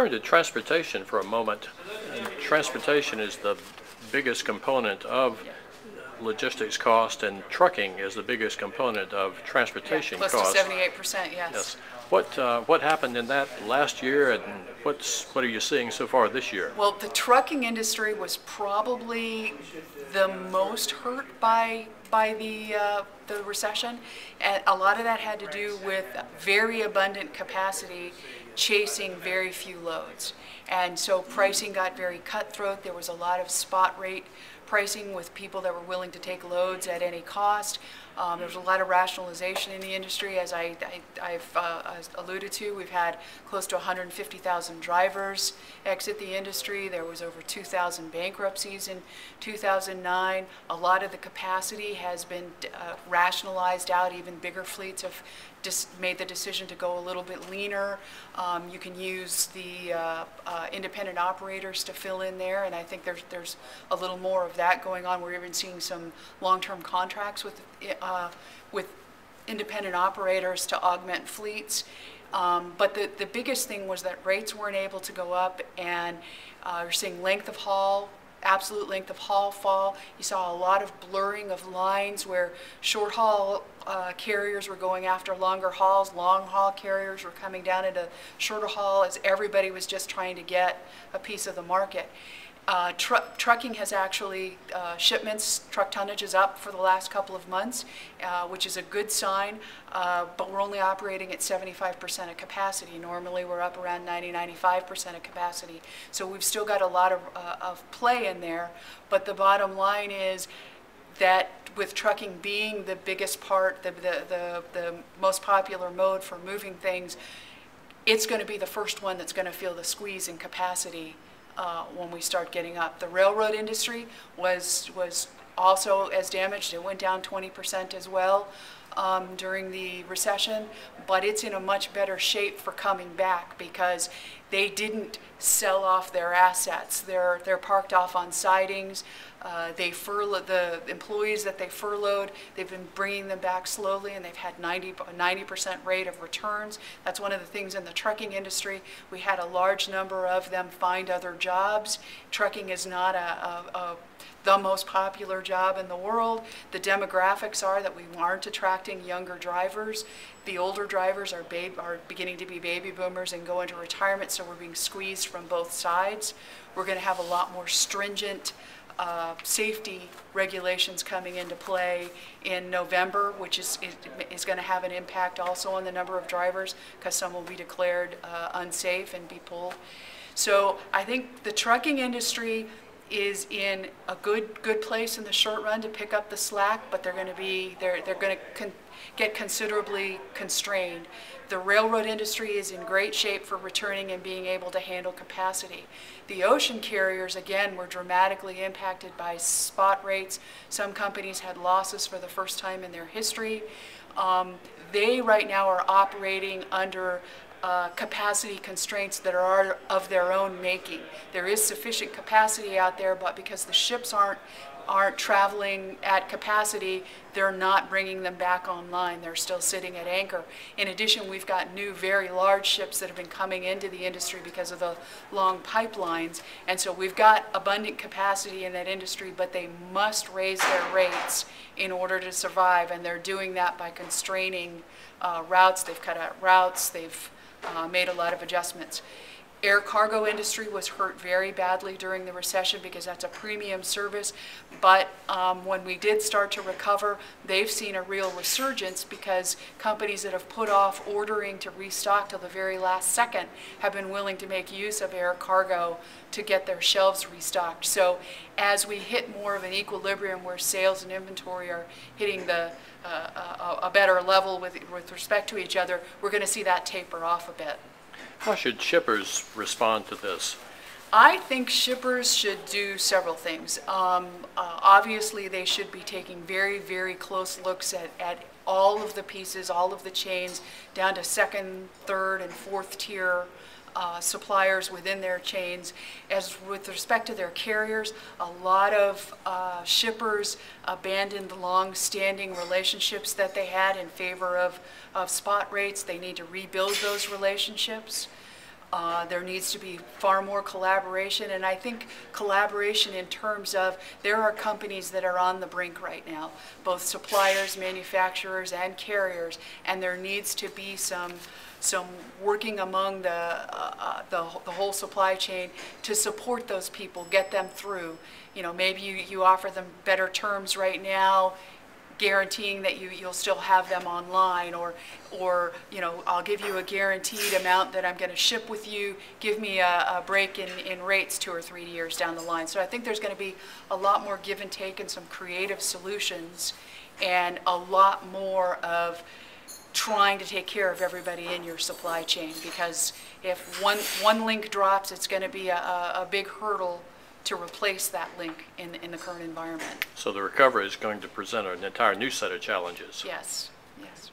turn to transportation for a moment. And transportation is the biggest component of logistics cost, and trucking is the biggest component of transportation close cost. to 78%, yes. Yes. What happened in that last year, and what are you seeing so far this year? Well, the trucking industry was probably the most hurt by the recession, and a lot of that had to do with very abundant capacity chasing very few loads. And so pricing got very cutthroat. There was a lot of spot rate pricing with people that were willing to take loads at any cost. There was a lot of rationalization in the industry, as I've alluded to. We've had close to 150,000 drivers exit the industry. There was over 2,000 bankruptcies in 2009. A lot of the capacity has been rationalized out. Even bigger fleets have just made the decision to go a little bit leaner. You can use the independent operators to fill in there, and I think there's a little more of that going on. We're even seeing some long-term contracts with independent operators to augment fleets. But the biggest thing was that rates weren't able to go up, and you're seeing length of haul, absolute length of haul fall. You saw a lot of blurring of lines where short haul carriers were going after longer hauls, long haul carriers were coming down into shorter haul as everybody was just trying to get a piece of the market. Trucking has actually, shipments, truck tonnage is up for the last couple of months, which is a good sign, but we're only operating at 75% of capacity. Normally we're up around 90–95% of capacity. So we've still got a lot of play in there, but the bottom line is that with trucking being the biggest part, the most popular mode for moving things, it's going to be the first one that's going to feel the squeeze in capacity when we start getting up. The railroad industry was also as damaged. It went down 20% as well during the recession, but it's in a much better shape for coming back because they didn't sell off their assets. They're parked off on sidings. They furloughed the employees that they furloughed. They've been bringing them back slowly, and they've had 90% rate of returns. That's one of the things in the trucking industry. We had a large number of them find other jobs. Trucking is not the most popular job in the world. The demographics are that we aren't attracting younger drivers. The older drivers are beginning to be baby boomers and go into retirement, so we're being squeezed from both sides. We're going to have a lot more stringent safety regulations coming into play in November, which is going to have an impact also on the number of drivers because some will be declared unsafe and be pulled. So I think the trucking industry is in a good place in the short run to pick up the slack, but they're going to get considerably constrained. The railroad industry is in great shape for returning and being able to handle capacity. The ocean carriers, again, were dramatically impacted by spot rates. Some companies had losses for the first time in their history. They right now are operating under capacity constraints that are of their own making. There is sufficient capacity out there, but because the ships aren't traveling at capacity, they're not bringing them back online. They're still sitting at anchor. In addition, we've got new, very large ships that have been coming into the industry because of the long pipelines, and so we've got abundant capacity in that industry, but they must raise their rates in order to survive, and they're doing that by constraining routes. They've cut out routes. They've made a lot of adjustments. Air cargo industry was hurt very badly during the recession because that's a premium service, but when we did start to recover, they've seen a real resurgence because companies that have put off ordering to restock till the very last second have been willing to make use of air cargo to get their shelves restocked. So as we hit more of an equilibrium where sales and inventory are hitting a better level with respect to each other, we're going to see that taper off a bit. How should shippers respond to this? I think shippers should do several things. Obviously, they should be taking very, very close looks at all of the pieces, all of the chains, down to second, third, and fourth tier suppliers within their chains. As with respect to their carriers, a lot of shippers abandoned the long-standing relationships that they had in favor of spot rates. They need to rebuild those relationships. There needs to be far more collaboration, and I think collaboration in terms of there are companies that are on the brink right now, both suppliers, manufacturers, and carriers, and there needs to be some working among the whole supply chain to support those people, get them through. You know, maybe you offer them better terms right now, guaranteeing that you'll still have them online, or you know, I'll give you a guaranteed amount that I'm going to ship with you, give me a break in rates 2 or 3 years down the line. So I think there's going to be a lot more give and take and some creative solutions, and a lot more of trying to take care of everybody in your supply chain, because if one link drops, it's going to be a big hurdle to replace that link in the current environment. So the recovery is going to present an entire new set of challenges. Yes, yes.